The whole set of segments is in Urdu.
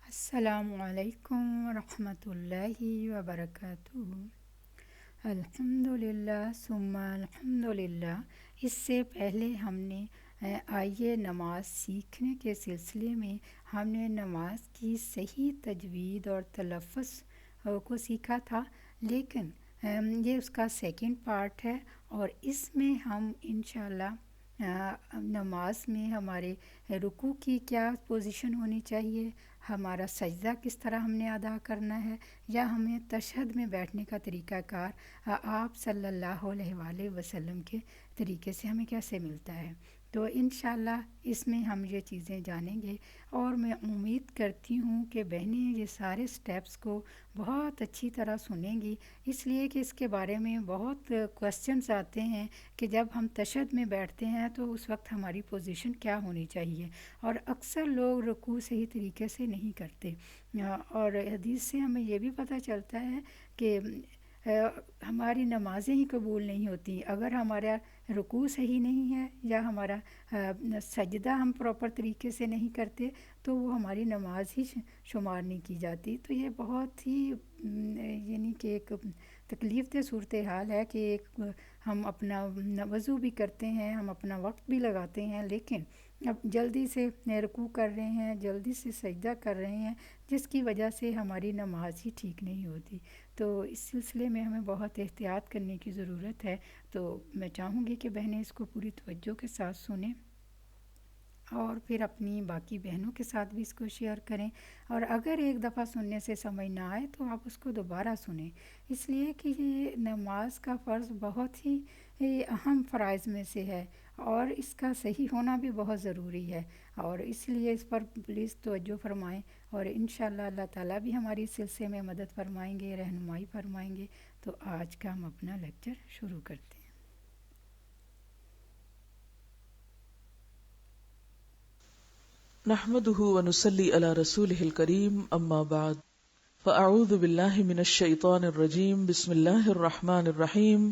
السلام علیکم ورحمۃ اللہ وبرکاتہ۔ الحمدللہ ثم الحمدللہ۔ اس سے پہلے ہم نے آئیے نماز سیکھنے کے سلسلے میں ہم نے نماز کی صحیح تجوید اور تلفظ کو سیکھا تھا، لیکن یہ اس کا سیکنڈ پارٹ ہے، اور اس میں ہم انشاءاللہ نماز میں ہمارے رکوع کی کیا پوزیشن ہونی چاہیے، ہمارا سجدہ کس طرح ہم نے ادا کرنا ہے، یا ہمیں تشہد میں بیٹھنے کا طریقہ کار آپ صلی اللہ علیہ وآلہ وسلم کے طریقے سے ہمیں کیسے ملتا ہے، تو انشاءاللہ اس میں ہم یہ چیزیں جانیں گے۔ اور میں امید کرتی ہوں کہ بہنیں یہ سارے سٹیپس کو بہت اچھی طرح سنیں گی، اس لیے کہ اس کے بارے میں بہت کوسچنز آتے ہیں کہ جب ہم تشہد میں بیٹھتے ہیں تو اس وقت ہماری پوزیشن کیا ہونی چاہیے، اور اکثر لوگ رکوع صحیح طریقے سے نہیں کرتے، اور حدیث سے ہمیں یہ بھی پتہ چلتا ہے کہ ہماری نمازیں ہی قبول نہیں ہوتی اگر ہمارا رکوع صحیح نہیں ہے، یا ہمارا سجدہ ہم پراپر طریقے سے نہیں کرتے تو وہ ہماری نماز ہی شمار نہیں کی جاتی۔ تو یہ بہت ہی یعنی کہ ایک تکلیف دہ صورتحال ہے کہ ہم اپنا وضو بھی کرتے ہیں، ہم اپنا وقت بھی لگاتے ہیں، لیکن اب جلدی سے رکوع کر رہے ہیں، جلدی سے سجدہ کر رہے ہیں، جس کی وجہ سے ہماری نماز ہی ٹھیک نہیں ہوتی۔ تو اس سلسلے میں ہمیں بہت احتیاط کرنے کی ضرورت ہے، تو میں چاہوں گی کہ بہنیں اس کو پوری توجہ کے ساتھ سنیں، اور پھر اپنی باقی بہنوں کے ساتھ بھی اس کو شیئر کریں، اور اگر ایک دفعہ سننے سے سمجھ نہ آئے تو آپ اس کو دوبارہ سنیں، اس لیے کہ یہ نماز کا فرض بہت ہی اہم فرائض میں سے ہے، اور اس کا صحیح ہونا بھی بہت ضروری ہے، اور اس لیے اس پر پلیز توجہ فرمائیں، اور انشاءاللہ اللہ تعالیٰ بھی ہماری اس سلسلے میں مدد فرمائیں گے، رہنمائی فرمائیں گے۔ تو آج کا ہم اپنا لیکچر شروع کرتے ہیں۔ نحمده ونصلي على رسوله الكريم اما بعد فاعوذ بالله من الشيطان الرجيم بسم الله الرحمن الرحيم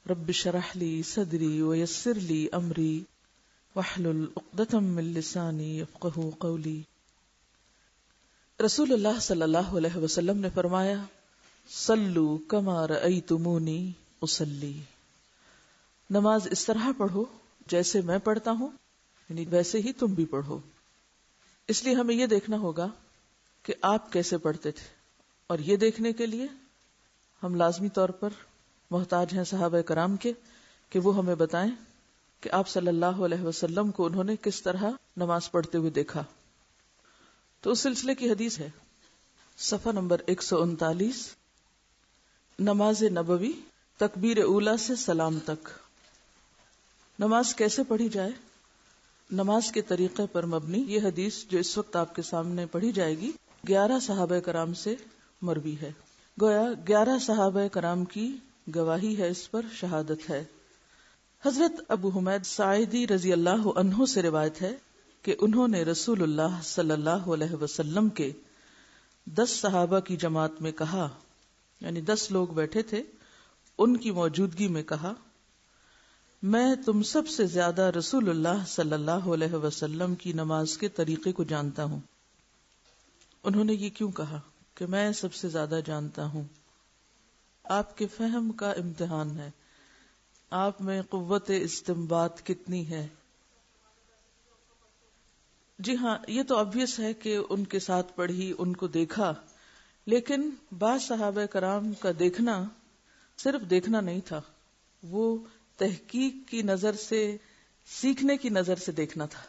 رب اشرح لي صدري ويسر لي امري واحلل عقدة من لساني يفقهوا قولي۔ رسول اللہ صلی اللہ علیہ وسلم نے فرمایا، صلو کما رأیتمونی اصلی، نماز اس طرح پڑھو جیسے میں پڑھتا ہوں، یعنی ویسے ہی تم بھی پڑھو۔ اس لیے ہمیں یہ دیکھنا ہوگا کہ آپ کیسے پڑھتے تھے، اور یہ دیکھنے کے لیے ہم لازمی طور پر محتاج ہیں صحابہ کرام کے کہ وہ ہمیں بتائیں کہ آپ صلی اللہ علیہ وسلم کو انہوں نے کس طرح نماز پڑھتے ہوئے دیکھا۔ تو اس سلسلے کی حدیث ہے صفحہ نمبر 139، نماز نبوی تکبیر اولی سے سلام تک۔ نماز کیسے پڑھی جائے، نماز کے طریقے پر مبنی یہ حدیث جو اس وقت آپ کے سامنے پڑھی جائے گی 11 صحابہ کرام سے مروی ہے، گویا 11 صحابہ کرام کی گواہی ہے، اس پر شہادت ہے۔ حضرت ابو حمید ساعدی رضی اللہ عنہ سے روایت ہے کہ انہوں نے رسول اللہ صلی اللہ علیہ وسلم کے 10 صحابہ کی جماعت میں کہا، یعنی 10 لوگ بیٹھے تھے، ان کی موجودگی میں کہا، میں تم سب سے زیادہ رسول اللہ صلی اللہ علیہ وسلم کی نماز کے طریقے کو جانتا ہوں۔ انہوں نے یہ کیوں کہا کہ میں سب سے زیادہ جانتا ہوں؟ آپ کے فہم کا امتحان ہے، آپ میں قوت استنباط کتنی ہے۔ جی ہاں، یہ تو obvious ہے کہ ان کے ساتھ پڑھی، ان کو دیکھا، لیکن بعض صحابہ کرام کا دیکھنا صرف دیکھنا نہیں تھا، وہ تحقیق کی نظر سے، سیکھنے کی نظر سے دیکھنا تھا۔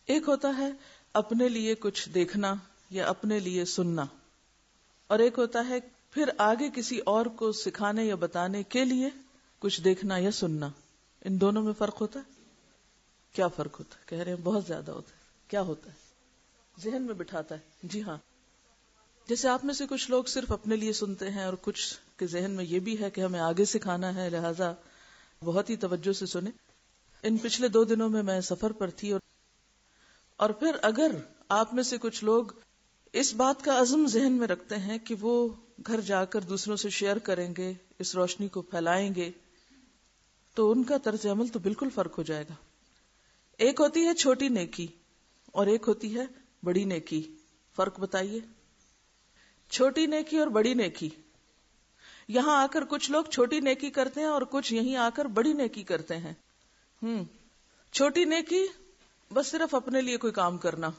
ایک ہوتا ہے اپنے لیے کچھ دیکھنا یا اپنے لیے سننا، اور ایک ہوتا ہے پھر آگے کسی اور کو سکھانے یا بتانے کے لیے کچھ دیکھنا یا سننا۔ ان دونوں میں فرق ہوتا ہے؟ کیا فرق ہوتا ہے؟ کہہ رہے ہیں بہت زیادہ ہوتا ہے۔ کیا ہوتا ہے؟ ذہن میں بٹھاتا ہے۔ جی ہاں، جیسے آپ میں سے کچھ لوگ صرف اپنے لیے سنتے ہیں، اور کچھ کے ذہن میں یہ بھی ہے کہ ہمیں آگے سکھانا ہے، لہذا بہت ہی توجہ سے سنیں۔ ان پچھلے 2 دنوں میں میں سفر پر تھی، اور پھر اگر آپ میں سے کچھ لوگ اس بات کا عزم ذہن میں رکھتے ہیں کہ وہ گھر جا کر دوسروں سے شیئر کریں گے، اس روشنی کو پھیلائیں گے، تو ان کا طرز عمل تو بالکل فرق ہو جائے گا۔ ایک ہوتی ہے چھوٹی نیکی، اور ایک ہوتی ہے بڑی نیکی، فرق بتائیے. چھوٹی نیکی اور بڑی نیکی. یہاں آ کر کچھ لوگ چھوٹی نیکی کرتے ہیں اور کچھ یہیں آ کر بڑی نیکی کرتے ہیں. چھوٹی نیکی بس صرف اپنے لیے کوئی کام کرنا،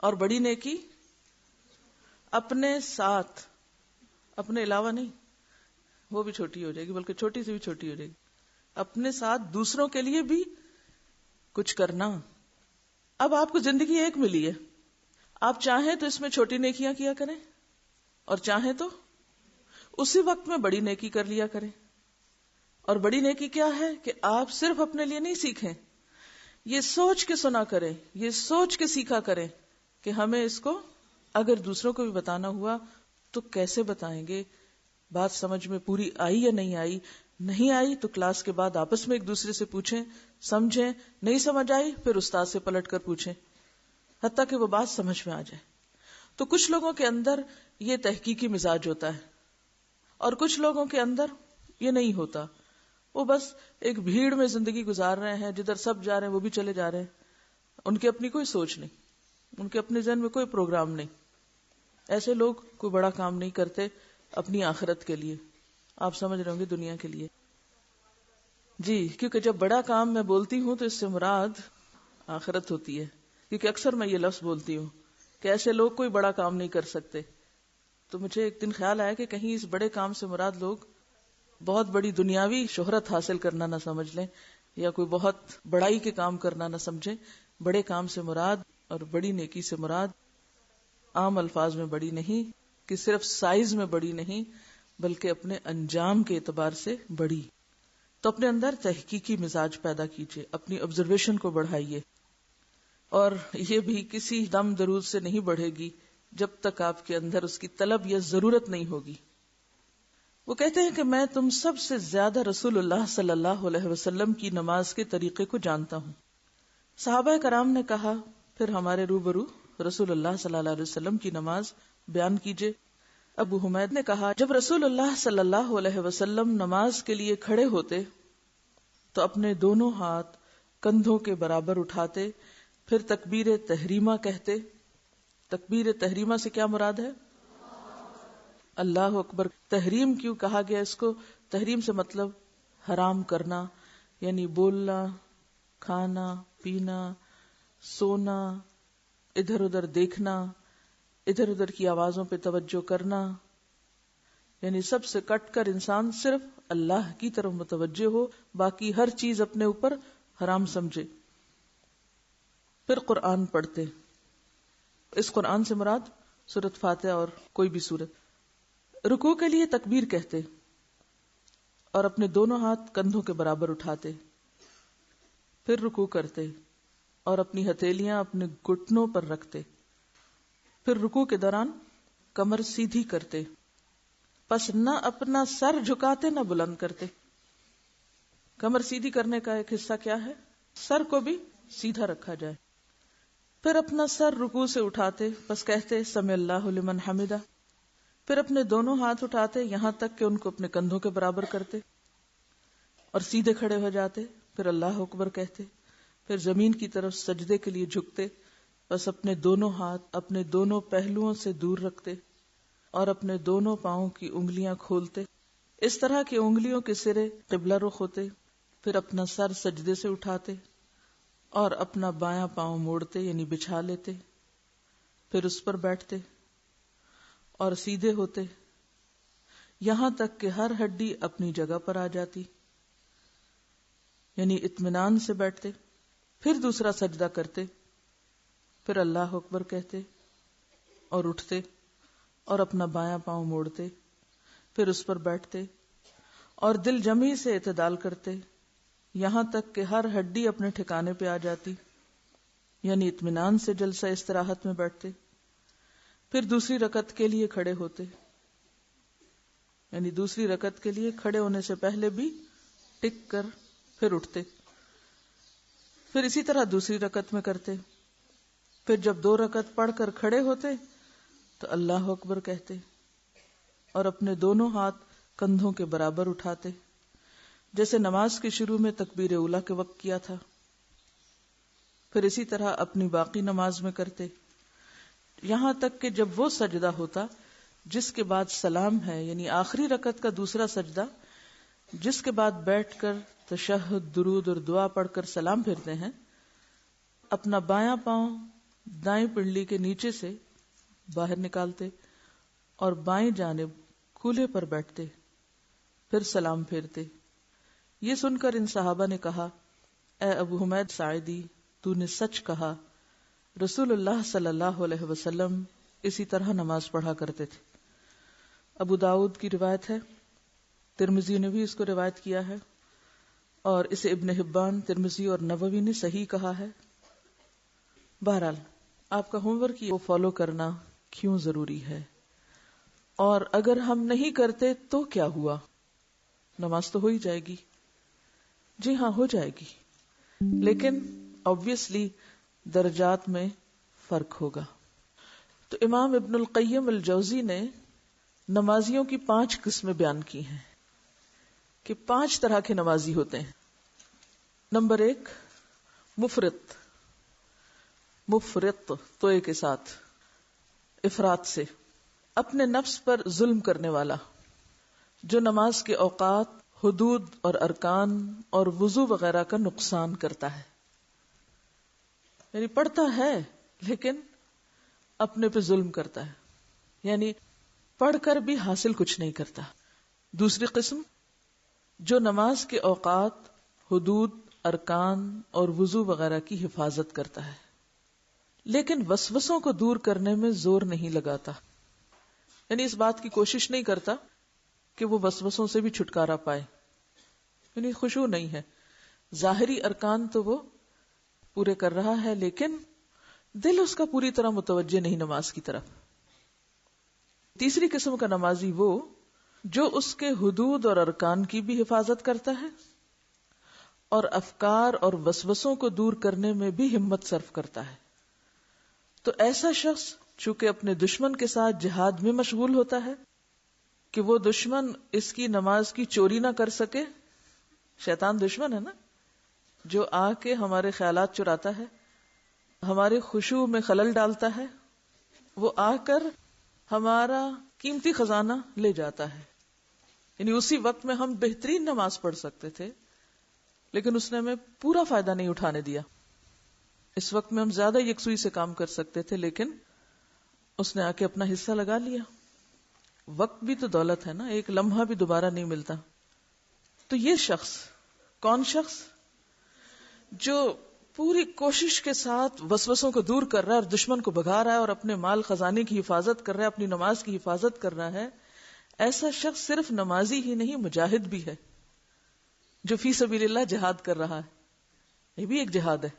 اور بڑی نیکی اپنے ساتھ، اپنے علاوہ نہیں، وہ بھی چھوٹی ہو جائے گی، بلکہ چھوٹی سے بھی چھوٹی ہو جائے گی، اپنے ساتھ دوسروں کے لیے بھی کچھ کرنا. اب آپ کو زندگی ایک ملی ہے، آپ چاہیں تو اس میں چھوٹی نیکیاں کیا کریں اور چاہیں تو اسی وقت میں بڑی نیکی کر لیا کریں. اور بڑی نیکی کیا ہے کہ آپ صرف اپنے لیے نہیں سیکھیں، یہ سوچ کے سنا کریں، یہ سوچ کے سیکھا کریں کہ ہمیں اس کو اگر دوسروں کو بھی بتانا ہوا تو کیسے بتائیں گے، بات سمجھ میں پوری آئی یا نہیں آئی. نہیں آئی تو کلاس کے بعد آپس میں ایک دوسرے سے پوچھیں، سمجھیں. نہیں سمجھ آئی پھر استاد سے پلٹ کر پوچھیں حتیٰ کہ وہ بات سمجھ میں آ جائے. تو کچھ لوگوں کے اندر یہ تحقیقی مزاج ہوتا ہے اور کچھ لوگوں کے اندر یہ نہیں ہوتا، وہ بس ایک بھیڑ میں زندگی گزار رہے ہیں، جدھر سب جا رہے ہیں وہ بھی چلے جا رہے ہیں، ان کی اپنی کوئی سوچ نہیں، ان کے اپنے ذہن میں کوئی پروگرام نہیں. ایسے لوگ کوئی بڑا کام نہیں کرتے اپنی آخرت کے لیے، آپ سمجھ رہے ہوں گے دنیا کے لیے. جی، کیونکہ جب بڑا کام میں بولتی ہوں تو اس سے مراد آخرت ہوتی ہے، کیونکہ اکثر میں یہ لفظ بولتی ہوں کہ ایسے لوگ کوئی بڑا کام نہیں کر سکتے. تو مجھے ایک دن خیال آیا کہ کہیں اس بڑے کام سے مراد لوگ بہت بڑی دنیاوی شہرت حاصل کرنا نہ سمجھ لیں یا کوئی بہت بڑائی کے کام کرنا نہ سمجھیں. بڑے کام سے مراد اور بڑی نیکی سے مراد عام الفاظ میں بڑی نہیں کہ صرف سائز میں بڑی نہیں بلکہ اپنے انجام کے اعتبار سے بڑی. تو اپنے اندر تحقیقی مزاج پیدا کیجیے، اپنی آبزرویشن کو بڑھائیے، اور یہ بھی کسی دم درود سے نہیں بڑھے گی جب تک آپ کے اندر اس کی طلب یا ضرورت نہیں ہوگی. وہ کہتے ہیں کہ میں تم سب سے زیادہ رسول اللہ صلی اللہ علیہ وسلم کی نماز کے طریقے کو جانتا ہوں. صحابہ کرام نے کہا پھر ہمارے روبرو رسول اللہ صلی اللہ علیہ وسلم کی نماز بیان کیجیے. ابو حمید نے کہا جب رسول اللہ صلی اللہ علیہ وسلم نماز کے لیے کھڑے ہوتے تو اپنے دونوں ہاتھ کندھوں کے برابر اٹھاتے، پھر تکبیر تحریمہ کہتے. تکبیر تحریمہ سے کیا مراد ہے؟ اللہ اکبر. تحریم کیوں کہا گیا اس کو؟ تحریم سے مطلب حرام کرنا، یعنی بولنا، کھانا، پینا، سونا، ادھر ادھر دیکھنا، ادھر ادھر کی آوازوں پہ توجہ کرنا، یعنی سب سے کٹ کر انسان صرف اللہ کی طرف متوجہ ہو، باقی ہر چیز اپنے اوپر حرام سمجھے. پھر قرآن پڑھتے. اس قرآن سے مراد سورۃ فاتحہ اور کوئی بھی سورت. رکوع کے لیے تکبیر کہتے اور اپنے دونوں ہاتھ کندھوں کے برابر اٹھاتے، پھر رکوع کرتے اور اپنی ہتھیلیاں اپنے گھٹنوں پر رکھتے، پھر رکوع کے دوران کمر سیدھی کرتے، پس نہ اپنا سر جھکاتے نہ بلند کرتے. کمر سیدھی کرنے کا ایک حصہ کیا ہے؟ سر کو بھی سیدھا رکھا جائے. پھر اپنا سر رکوع سے اٹھاتے، پس کہتے سمع اللہ لمن حمدہ، پھر اپنے دونوں ہاتھ اٹھاتے یہاں تک کہ ان کو اپنے کندھوں کے برابر کرتے اور سیدھے کھڑے ہو جاتے، پھر اللہ اکبر کہتے، پھر زمین کی طرف سجدے کے لیے جھکتے، بس اپنے دونوں ہاتھ اپنے دونوں پہلوؤں سے دور رکھتے اور اپنے دونوں پاؤں کی انگلیاں کھولتے اس طرح کہ انگلیوں کے سرے قبلہ رخ ہوتے. پھر اپنا سر سجدے سے اٹھاتے اور اپنا بایاں پاؤں موڑتے یعنی بچھا لیتے، پھر اس پر بیٹھتے اور سیدھے ہوتے یہاں تک کہ ہر ہڈی اپنی جگہ پر آ جاتی، یعنی اطمینان سے بیٹھتے. پھر دوسرا سجدہ کرتے، پھر اللہ اکبر کہتے اور اٹھتے اور اپنا بایاں پاؤں موڑتے، پھر اس پر بیٹھتے اور دل جمعی سے اعتدال کرتے یہاں تک کہ ہر ہڈی اپنے ٹھکانے پہ آ جاتی، یعنی اطمینان سے جلسہ استراحت میں بیٹھتے. پھر دوسری رکعت کے لیے کھڑے ہوتے، یعنی دوسری رکعت کے لیے کھڑے ہونے سے پہلے بھی ٹک کر پھر اٹھتے. پھر اسی طرح دوسری رکعت میں کرتے. پھر جب 2 رکعت پڑھ کر کھڑے ہوتے تو اللہ اکبر کہتے اور اپنے دونوں ہاتھ کندھوں کے برابر اٹھاتے، جیسے نماز کے شروع میں تکبیر اولیٰ کے وقت کیا تھا. پھر اسی طرح اپنی باقی نماز میں کرتے. یہاں تک کہ جب وہ سجدہ ہوتا جس کے بعد سلام ہے، یعنی آخری رکعت کا دوسرا سجدہ جس کے بعد بیٹھ کر تشہد، درود اور دعا پڑھ کر سلام پھرتے ہیں، اپنا بایاں پاؤں دائیں پنڈلی کے نیچے سے باہر نکالتے اور بائیں جانب کولہے پر بیٹھتے، پھر سلام پھیرتے۔ یہ سن کر ان صحابہ نے کہا، اے ابو حمید ساعدی، تو نے سچ کہا، رسول اللہ صلی اللہ علیہ وسلم اسی طرح نماز پڑھا کرتے تھے۔ ابو داؤد کی روایت ہے، ترمذی نے بھی اس کو روایت کیا ہے، اور اسے ابن حبان، ترمذی اور نووی نے صحیح کہا ہے۔ بہرحال آپ کا ہوم ورک یہ فالو کرنا کیوں ضروری ہے، اور اگر ہم نہیں کرتے تو کیا ہوا؟ نماز تو ہو ہی جائے گی، جی ہاں ہو جائے گی، لیکن obviously درجات میں فرق ہوگا۔ تو امام ابن القیم الجوزی نے نمازیوں کی 5 قسمیں بیان کی ہیں کہ 5 طرح کے نمازی ہوتے ہیں۔ نمبر 1، مفرط توئے کے ساتھ، افراط سے، اپنے نفس پر ظلم کرنے والا، جو نماز کے اوقات، حدود اور ارکان اور وضو وغیرہ کا نقصان کرتا ہے، یعنی پڑھتا ہے لیکن اپنے پہ ظلم کرتا ہے، یعنی پڑھ کر بھی حاصل کچھ نہیں کرتا۔ دوسری قسم، جو نماز کے اوقات، حدود، ارکان اور وضو وغیرہ کی حفاظت کرتا ہے لیکن وسوسوں کو دور کرنے میں زور نہیں لگاتا، یعنی اس بات کی کوشش نہیں کرتا کہ وہ وسوسوں سے بھی چھٹکارا پائے، یعنی خشوع نہیں ہے، ظاہری ارکان تو وہ پورے کر رہا ہے لیکن دل اس کا پوری طرح متوجہ نہیں نماز کی طرف۔ تیسری قسم کا نمازی وہ جو اس کے حدود اور ارکان کی بھی حفاظت کرتا ہے اور افکار اور وسوسوں کو دور کرنے میں بھی ہمت صرف کرتا ہے۔ تو ایسا شخص چونکہ اپنے دشمن کے ساتھ جہاد میں مشغول ہوتا ہے کہ وہ دشمن اس کی نماز کی چوری نہ کر سکے، شیطان دشمن ہے نا، جو آ کے ہمارے خیالات چراتا ہے، ہمارے خشوع میں خلل ڈالتا ہے، وہ آ کر ہمارا قیمتی خزانہ لے جاتا ہے۔ یعنی اسی وقت میں ہم بہترین نماز پڑھ سکتے تھے لیکن اس نے ہمیں پورا فائدہ نہیں اٹھانے دیا۔ اس وقت میں ہم زیادہ یکسوئی سے کام کر سکتے تھے لیکن اس نے آ کے اپنا حصہ لگا لیا۔ وقت بھی تو دولت ہے نا، ایک لمحہ بھی دوبارہ نہیں ملتا۔ تو یہ شخص، کون شخص جو پوری کوشش کے ساتھ وسوسوں کو دور کر رہا ہے اور دشمن کو بھگا رہا ہے اور اپنے مال خزانے کی حفاظت کر رہا ہے، اپنی نماز کی حفاظت کر رہا ہے، ایسا شخص صرف نمازی ہی نہیں مجاہد بھی ہے، جو فی سبیل اللہ جہاد کر رہا ہے۔ یہ بھی ایک جہاد ہے،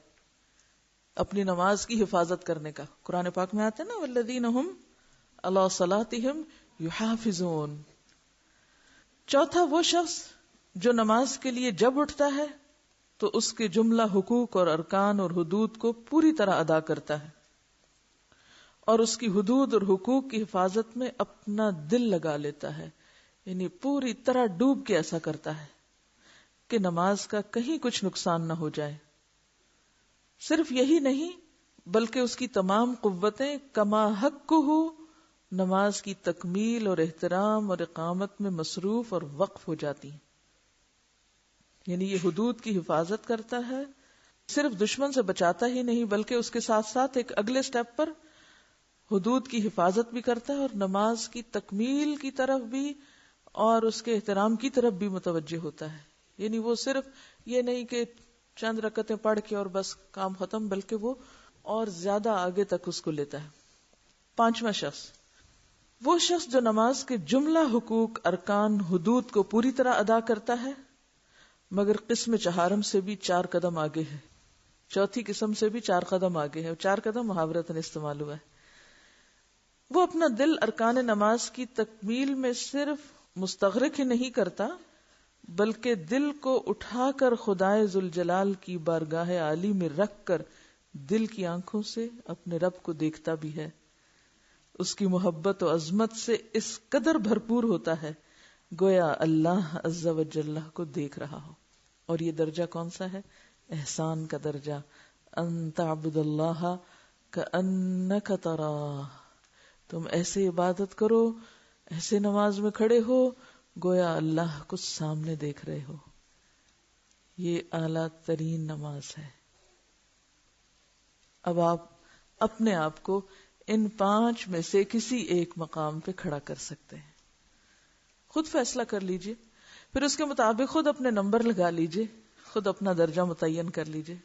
اپنی نماز کی حفاظت کرنے کا۔ قرآن پاک میں آتے ہیں نا، والذین ھم علی صلاتہم یحافظون۔ چوتھا، وہ شخص جو نماز کے لیے جب اٹھتا ہے تو اس کے جملہ حقوق اور ارکان اور حدود کو پوری طرح ادا کرتا ہے اور اس کی حدود اور حقوق کی حفاظت میں اپنا دل لگا لیتا ہے، یعنی پوری طرح ڈوب کے ایسا کرتا ہے کہ نماز کا کہیں کچھ نقصان نہ ہو جائے۔ صرف یہی نہیں بلکہ اس کی تمام قوتیں کما حقہ نماز کی تکمیل اور احترام اور اقامت میں مصروف اور وقف ہو جاتی ہیں۔ یعنی یہ حدود کی حفاظت کرتا ہے، صرف دشمن سے بچاتا ہی نہیں بلکہ اس کے ساتھ ساتھ ایک اگلے سٹیپ پر حدود کی حفاظت بھی کرتا ہے اور نماز کی تکمیل کی طرف بھی اور اس کے احترام کی طرف بھی متوجہ ہوتا ہے۔ یعنی وہ صرف یہ نہیں کہ چند رکعتیں پڑھ کے اور بس کام ختم، بلکہ وہ اور زیادہ آگے تک اس کو لیتا ہے۔ پانچواں شخص، وہ شخص جو نماز کے جملہ حقوق، ارکان، حدود کو پوری طرح ادا کرتا ہے مگر قسم چہارم سے بھی 4 قدم آگے ہے، چوتھی قسم سے بھی 4 قدم آگے ہے۔ 4 قدم محاورتاً استعمال ہوا ہے۔ وہ اپنا دل ارکان نماز کی تکمیل میں صرف مستغرق ہی نہیں کرتا بلکہ دل کو اٹھا کر خدائے ذوالجلال کی بارگاہ عالی میں رکھ کر دل کی آنکھوں سے اپنے رب کو دیکھتا بھی ہے۔ اس کی محبت و عظمت سے اس قدر بھرپور ہوتا ہے گویا اللہ عز و جل کو دیکھ رہا ہو۔ اور یہ درجہ کون سا ہے؟ احسان کا درجہ، ان تعبد اللہ کأنک تراہ، تم ایسے عبادت کرو، ایسے نماز میں کھڑے ہو گویا اللہ کو سامنے دیکھ رہے ہو. یہ اعلیٰ ترین نماز ہے. اب آپ اپنے آپ کو ان 5 میں سے کسی ایک مقام پہ کھڑا کر سکتے ہیں. خود فیصلہ کر لیجئے، پھر اس کے مطابق خود اپنے نمبر لگا لیجئے، خود اپنا درجہ متعین کر لیجئے.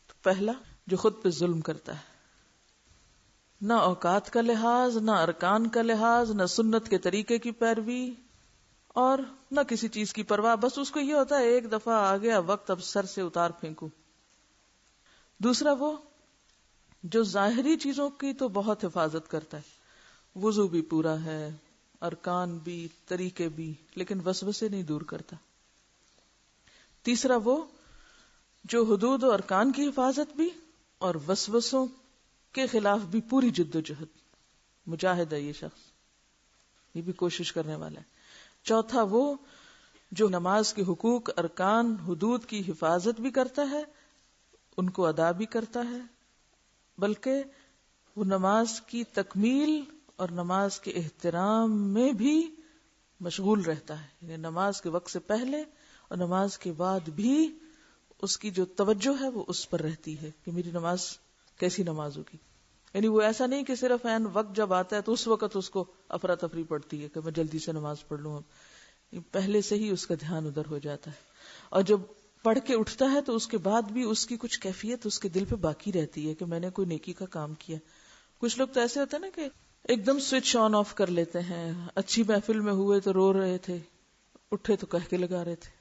تو پہلا، جو خود پہ ظلم کرتا ہے، نہ اوقات کا لحاظ، نہ ارکان کا لحاظ، نہ سنت کے طریقے کی پیروی، اور نہ کسی چیز کی پرواہ. بس اس کو یہ ہوتا ہے ایک دفعہ آ گیا وقت، اب سر سے اتار پھینکوں. دوسرا، وہ جو ظاہری چیزوں کی تو بہت حفاظت کرتا ہے، وضو بھی پورا ہے، ارکان بھی، طریقے بھی، لیکن وسوسے نہیں دور کرتا. تیسرا، وہ جو حدود و ارکان کی حفاظت بھی اور وسوسوں کے خلاف بھی پوری جد و جہد، مجاہد ہے یہ شخص، یہ بھی کوشش کرنے والا ہے. چوتھا، وہ جو نماز کے حقوق، ارکان، حدود کی حفاظت بھی کرتا ہے، ان کو ادا بھی کرتا ہے، بلکہ وہ نماز کی تکمیل اور نماز کے احترام میں بھی مشغول رہتا ہے. یعنی نماز کے وقت سے پہلے اور نماز کے بعد بھی اس کی جو توجہ ہے وہ اس پر رہتی ہے کہ میری نماز کیسی نماز ہوگی. یعنی وہ ایسا نہیں کہ صرف عین وقت جب آتا ہے تو اس وقت اس کو افراتفری پڑتی ہے کہ میں جلدی سے نماز پڑھ لوں. اب پہلے سے ہی اس کا دھیان ادھر ہو جاتا ہے، اور جب پڑھ کے اٹھتا ہے تو اس کے بعد بھی اس کی کچھ کیفیت اس کے دل پہ باقی رہتی ہے کہ میں نے کوئی نیکی کا کام کیا. کچھ لوگ تو ایسے ہوتے ہیں نا کہ ایک دم سوئچ آن آف کر لیتے ہیں، اچھی محفل میں ہوئے تو رو رہے تھے، اٹھے تو کہہ کے لگا رہے تھے،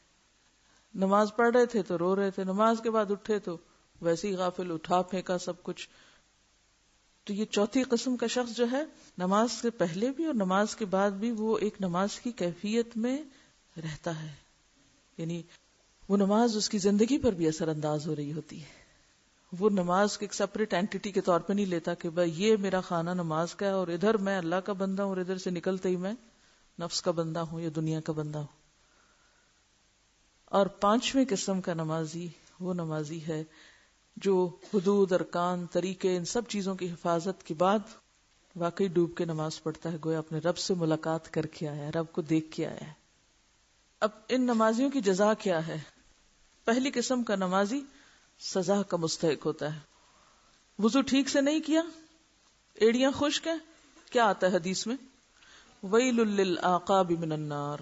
نماز پڑھ رہے تھے تو رو رہے تھے، نماز کے بعد اٹھے تو ویسے ہی غافل، اٹھا پھینکا سب کچھ. تو یہ چوتھی قسم کا شخص جو ہے، نماز سے پہلے بھی اور نماز کے بعد بھی وہ ایک نماز کی کیفیت میں رہتا ہے. یعنی وہ نماز اس کی زندگی پر بھی اثر انداز ہو رہی ہوتی ہے. وہ نماز کو ایک سپریٹ اینٹیٹی کے طور پہ نہیں لیتا کہ بھائی یہ میرا خانہ نماز کا ہے اور ادھر میں اللہ کا بندہ ہوں اور ادھر سے نکلتے ہی میں نفس کا بندہ ہوں یا دنیا کا بندہ ہوں. اور 5ویں قسم کا نمازی وہ نمازی ہے جو حدود، ارکان، طریقے، ان سب چیزوں کی حفاظت کے بعد واقعی ڈوب کے نماز پڑھتا ہے، گویا اپنے رب سے ملاقات کر کے آیا ہے، رب کو دیکھ کے آیا ہے. اب ان نمازیوں کی جزا کیا ہے؟ پہلی قسم کا نمازی سزا کا مستحق ہوتا ہے. وضو ٹھیک سے نہیں کیا، ایڑیاں خشک ہیں، کیا آتا ہے حدیث میں؟ ویل للعقاب من النار.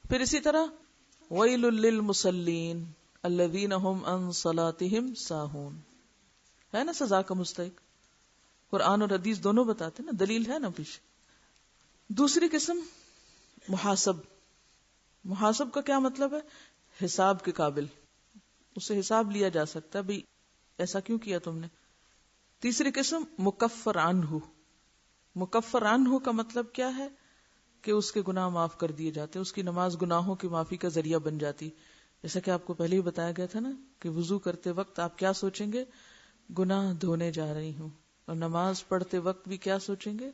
پھر اسی طرح ویل للمصلین الذین هم عن صلاتهم ساہون، ہے نا سزا کا مستحق. قرآن اور حدیث دونوں بتاتے نا، دلیل ہے نا پیچھے. دوسری قسم محاسب. محاسب کا کیا مطلب ہے؟ حساب کے قابل، اسے حساب لیا جا سکتا ہے، بھئی ایسا کیوں کیا تم نے. تیسری قسم مکفر عنہ. مکفر عنہ کا مطلب کیا ہے؟ کہ اس کے گناہ معاف کر دیے جاتے، اس کی نماز گناہوں کی معافی کا ذریعہ بن جاتی. جیسا کہ آپ کو پہلے ہی بتایا گیا تھا نا کہ وضو کرتے وقت آپ کیا سوچیں گے؟ گناہ دھونے جا رہی ہوں. اور نماز پڑھتے وقت بھی کیا سوچیں گے؟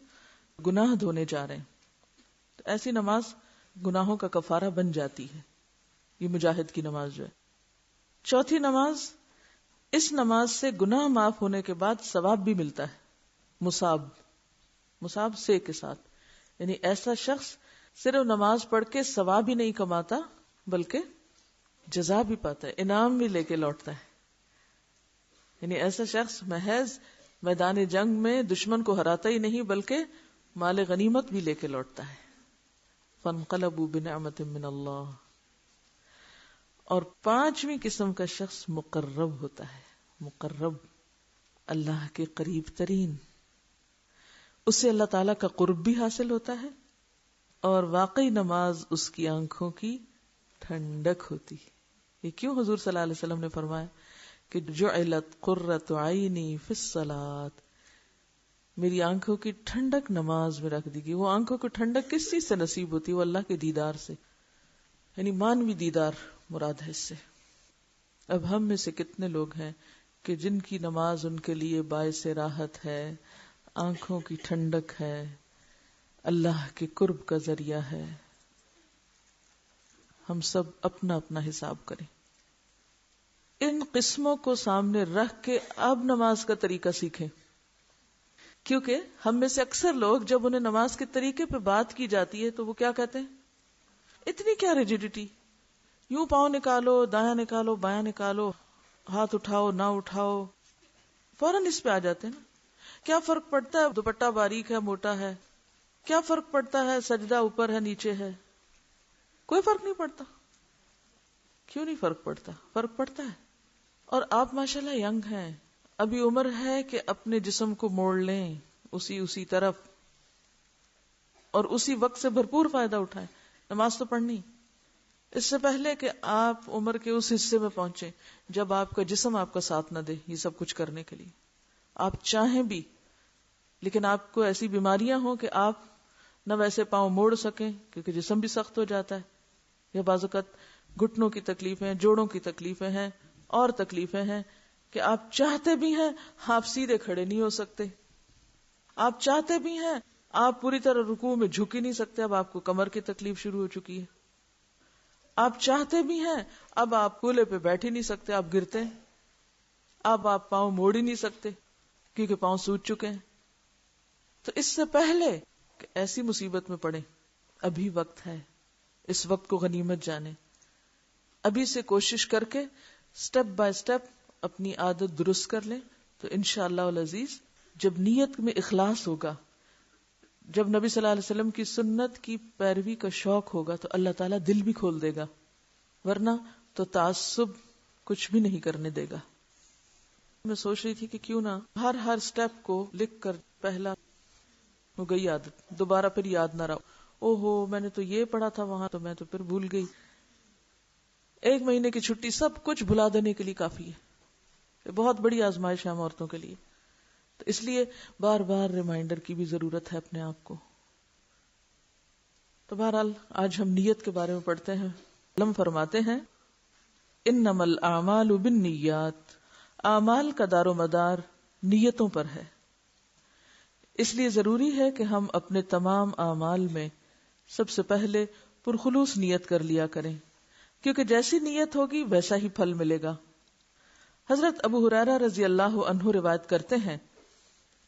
گناہ دھونے جا رہے ہیں. تو ایسی نماز گناہوں کا کفارہ بن جاتی ہے. یہ مجاہد کی نماز جو ہے. چوتھی نماز، اس نماز سے گناہ معاف ہونے کے بعد ثواب بھی ملتا ہے. مصاب، مصاب سے کے ساتھ. یعنی ایسا شخص صرف نماز پڑھ کے ثواب ہی نہیں کماتا بلکہ جزا بھی پاتا ہے، انعام بھی لے کے لوٹتا ہے. یعنی ایسا شخص محض میدان جنگ میں دشمن کو ہراتا ہی نہیں بلکہ مال غنیمت بھی لے کے لوٹتا ہے. فانقلبوا بنعمت من اللہ. اور 5ویں قسم کا شخص مقرب ہوتا ہے. مقرب، اللہ کے قریب ترین. اس سے اللہ تعالیٰ کا قرب بھی حاصل ہوتا ہے اور واقعی نماز اس کی آنکھوں کی ٹھنڈک ہوتی. یہ کیوں حضور صلی اللہ علیہ وسلم نے فرمایا کہ جعلت قرۃ عینی فی الصلاۃ، میری آنکھوں کی ٹھنڈک نماز میں رکھ دی گئی. وہ آنکھوں کی ٹھنڈک کس چیز سے نصیب ہوتی ہے؟ وہ اللہ کے دیدار سے، یعنی مانوی دیدار مراد ہے اس سے. اب ہم میں سے کتنے لوگ ہیں کہ جن کی نماز ان کے لیے باعث راحت ہے، آنکھوں کی ٹھنڈک ہے، اللہ کے قرب کا ذریعہ ہے. ہم سب اپنا اپنا حساب کریں. ان قسموں کو سامنے رکھ کے اب نماز کا طریقہ سیکھیں. کیونکہ ہم میں سے اکثر لوگ جب انہیں نماز کے طریقے پہ بات کی جاتی ہے تو وہ کیا کہتے ہیں، اتنی کیا ریجیڈیٹی، یوں پاؤں نکالو، دایاں نکالو، بایاں نکالو، ہاتھ اٹھاؤ نہ اٹھاؤ، فوراً اس پہ آ جاتے ہیں نا. کیا فرق پڑتا ہے دوپٹہ باریک ہے موٹا ہے، کیا فرق پڑتا ہے سجدہ اوپر ہے نیچے ہے، کوئی فرق نہیں پڑتا. کیوں نہیں فرق پڑتا؟ فرق پڑتا ہے. اور آپ ماشاءاللہ ینگ ہیں، ابھی عمر ہے کہ اپنے جسم کو موڑ لیں اسی طرف، اور اسی وقت سے بھرپور فائدہ اٹھائیں. نماز تو پڑھنی، اس سے پہلے کہ آپ عمر کے اس حصے میں پہنچیں جب آپ کا جسم آپ کا ساتھ نہ دے یہ سب کچھ کرنے کے لیے. آپ چاہیں بھی لیکن آپ کو ایسی بیماریاں ہوں کہ آپ نہ ویسے پاؤں موڑ سکیں کیونکہ جسم بھی سخت ہو جاتا ہے، یا بعض اوقات گھٹنوں کی تکلیفیں، جوڑوں کی تکلیفیں ہیں اور تکلیفیں ہیں کہ آپ چاہتے بھی ہیں آپ سیدھے کھڑے نہیں ہو سکتے، آپ چاہتے بھی ہیں آپ پوری طرح رکوع میں جھک ہی نہیں سکتے، اب آپ کو کمر کی تکلیف شروع ہو چکی ہے. آپ چاہتے بھی ہیں اب آپ کولے پہ بیٹھ ہی نہیں سکتے، آپ گرتے ہیں. اب آپ پاؤں موڑ ہی نہیں سکتے کیونکہ پاؤں سوج چکے ہیں. تو اس سے پہلے کہ ایسی مصیبت میں پڑے، ابھی وقت ہے، اس وقت کو غنیمت جانے. ابھی سے کوشش کر کے سٹیپ بائی سٹیپ اپنی عادت درست کر لیں تو انشاءاللہ العزیز جب نیت میں اخلاص ہوگا، جب نبی صلی اللہ علیہ وسلم کی سنت کی پیروی کا شوق ہوگا تو اللہ تعالیٰ دل بھی کھول دے گا، ورنہ تو تعصب کچھ بھی نہیں کرنے دے گا. میں سوچ رہی تھی کہ کیوں نہ ہر سٹیپ کو لکھ کر، پہلا ہو گئی عادت، دوبارہ پھر یاد نہ رہا، او ہو میں نے تو یہ پڑھا تھا وہاں تو میں تو پھر بھول گئی. 1 مہینے کی چھٹی سب کچھ بھلا دینے کے لیے کافی ہے. یہ بہت بڑی آزمائش ہے ہم عورتوں کے لیے، تو اس لیے بار بار ریمائنڈر کی بھی ضرورت ہے اپنے آپ کو. تو بہرحال آج ہم نیت کے بارے میں پڑھتے ہیں. علم فرماتے ہیں انما الاعمال بالنیات، اعمال کا دار و مدار نیتوں پر ہے. اس لیے ضروری ہے کہ ہم اپنے تمام اعمال میں سب سے پہلے پرخلوص نیت کر لیا کریں، کیونکہ جیسی نیت ہوگی ویسا ہی پھل ملے گا. حضرت ابو ہریرہ رضی اللہ عنہ روایت کرتے ہیں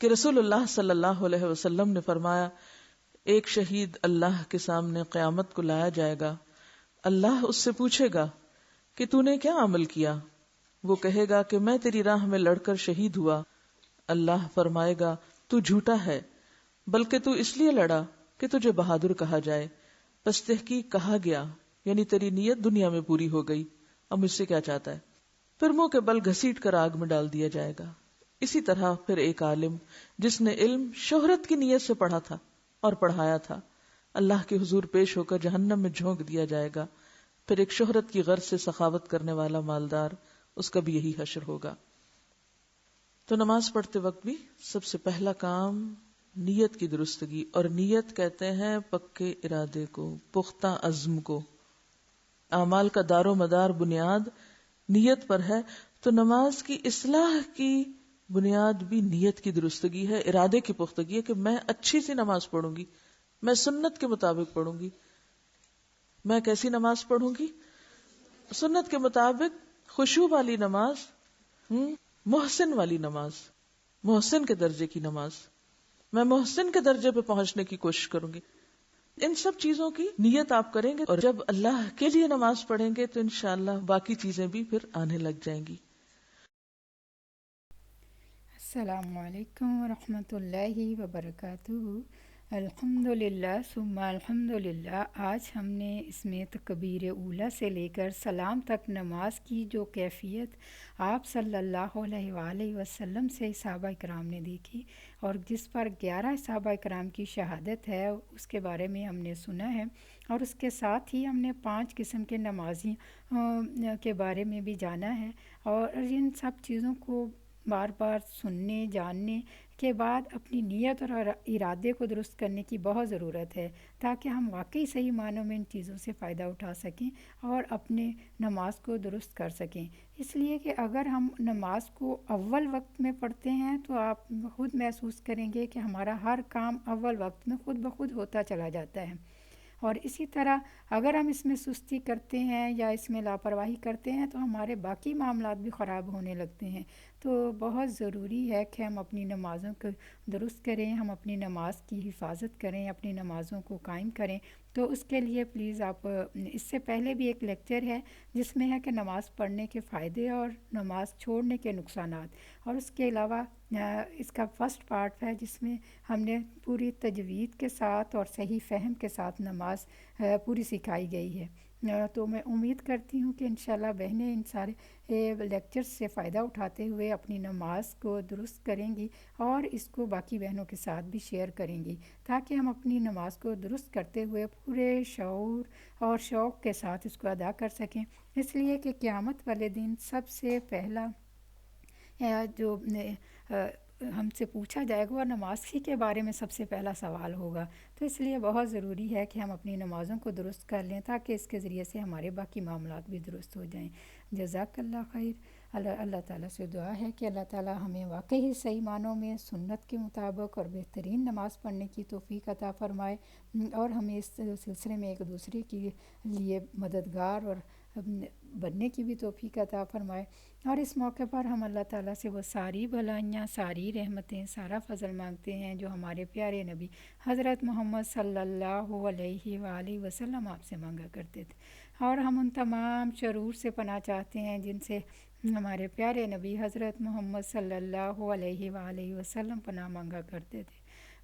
کہ رسول اللہ صلی اللہ علیہ وسلم نے فرمایا، ایک شہید اللہ کے سامنے قیامت کو لایا جائے گا. اللہ اس سے پوچھے گا کہ تو نے کیا عمل کیا؟ وہ کہے گا کہ میں تیری راہ میں لڑ کر شہید ہوا. اللہ فرمائے گا تو جھوٹا ہے، بلکہ تو اس لیے لڑا کہ تجھے بہادر کہا جائے. پس تحقیق کہا گیا یعنی تیری نیت دنیا میں پوری ہو گئی، اب مجھ سے کیا چاہتا ہے؟ پھر منہ کے بل گھسیٹ کر آگ میں ڈال دیا جائے گا. اسی طرح پھر ایک عالم جس نے علم شہرت کی نیت سے پڑھا تھا اور پڑھایا تھا، اللہ کے حضور پیش ہو کر جہنم میں جھونک دیا جائے گا. پھر ایک شہرت کی غرض سے سخاوت کرنے والا مالدار، اس کا بھی یہی حشر ہوگا. تو نماز پڑھتے وقت بھی سب سے پہلا کام نیت کی درستگی، اور نیت کہتے ہیں پکے ارادے کو، پختہ عزم کو. اعمال کا دار و مدار بنیاد نیت پر ہے، تو نماز کی اصلاح کی بنیاد بھی نیت کی درستگی ہے، ارادے کی پختگی ہے کہ میں اچھی سی نماز پڑھوں گی، میں سنت کے مطابق پڑھوں گی. میں کیسی نماز پڑھوں گی؟ سنت کے مطابق، خشوع والی نماز، محسن والی نماز، محسن کے درجے کی نماز. میں محسن کے درجے پہ پہنچنے کی کوشش کروں گی. ان سب چیزوں کی نیت آپ کریں گے، اور جب اللہ کے لیے نماز پڑھیں گے تو انشاءاللہ باقی چیزیں بھی پھر آنے لگ جائیں گی. السلام علیکم ورحمۃ اللہ وبرکاتہ. الحمدللہ ثم الحمدللہ. آج ہم نے اس میں تکبیر اولیٰ سے لے کر سلام تک نماز کی جو کیفیت آپ صلی اللہ علیہ وآلہ وسلم سے صحابہ کرام نے دیکھی، اور جس پر 11 صحابہ کرام کی شہادت ہے، اس کے بارے میں ہم نے سنا ہے. اور اس کے ساتھ ہی ہم نے 5 قسم کے نمازی کے بارے میں بھی جانا ہے. اور ان سب چیزوں کو بار بار سننے جاننے کے بعد اپنی نیت اور ارادے کو درست کرنے کی بہت ضرورت ہے، تاکہ ہم واقعی صحیح معنوں میں ان چیزوں سے فائدہ اٹھا سکیں اور اپنے نماز کو درست کر سکیں. اس لیے کہ اگر ہم نماز کو اول وقت میں پڑھتے ہیں تو آپ خود محسوس کریں گے کہ ہمارا ہر کام اول وقت میں خود بخود ہوتا چلا جاتا ہے. اور اسی طرح اگر ہم اس میں سستی کرتے ہیں یا اس میں لاپرواہی کرتے ہیں تو ہمارے باقی معاملات بھی خراب ہونے لگتے ہیں۔ تو بہت ضروری ہے کہ ہم اپنی نمازوں کو درست کریں، ہم اپنی نماز کی حفاظت کریں، اپنی نمازوں کو قائم کریں۔ تو اس کے لیے پلیز آپ، اس سے پہلے بھی ایک لیکچر ہے جس میں ہے کہ نماز پڑھنے کے فائدے اور نماز چھوڑنے کے نقصانات، اور اس کے علاوہ اس کا فرسٹ پارٹ ہے جس میں ہم نے پوری تجوید کے ساتھ اور صحیح فہم کے ساتھ نماز پوری سکھائی گئی ہے۔ تو میں امید کرتی ہوں کہ انشاءاللہ بہنیں ان سارے لیکچرز سے فائدہ اٹھاتے ہوئے اپنی نماز کو درست کریں گی اور اس کو باقی بہنوں کے ساتھ بھی شیئر کریں گی، تاکہ ہم اپنی نماز کو درست کرتے ہوئے پورے شعور اور شوق کے ساتھ اس کو ادا کر سکیں۔ اس لیے کہ قیامت والے دن سب سے پہلا جو ہم سے پوچھا جائے گا وہ نماز ہی کے بارے میں سب سے پہلا سوال ہوگا۔ تو اس لیے بہت ضروری ہے کہ ہم اپنی نمازوں کو درست کر لیں تاکہ اس کے ذریعے سے ہمارے باقی معاملات بھی درست ہو جائیں۔ جزاک اللہ خیر۔ اللہ تعالیٰ سے دعا ہے کہ اللہ تعالیٰ ہمیں واقعی صحیح معنوں میں سنت کے مطابق اور بہترین نماز پڑھنے کی توفیق عطا فرمائے، اور ہمیں اس سلسلے میں ایک دوسرے کے لیے مددگار اور بننے کی بھی توفیق عطا فرمائے۔ اور اس موقع پر ہم اللہ تعالیٰ سے وہ ساری بھلائیاں، ساری رحمتیں، سارا فضل مانگتے ہیں جو ہمارے پیارے نبی حضرت محمد صلی اللہ علیہ وآلہ وسلم آپ سے مانگا کرتے تھے، اور ہم ان تمام شرور سے پناہ چاہتے ہیں جن سے ہمارے پیارے نبی حضرت محمد صلی اللہ علیہ وآلہ وسلم پناہ مانگا کرتے تھے۔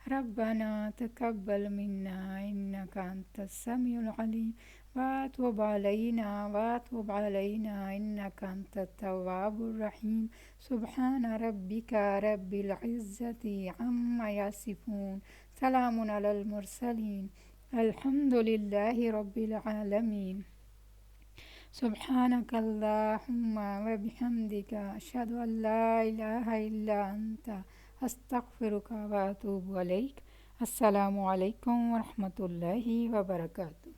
ربنا تقبل منا انك انت السميع العليم وتب علينا انك انت التواب الرحيم سبحان ربك رب العزة عما يصفون سلام على المرسلين الحمد لله رب العالمين سبحانك اللهم وبحمدك أشهد أن لا إله إلا أنت أستغفرك وأتوب إليك۔ السلام علیکم ورحمۃ اللہ وبرکاتہ۔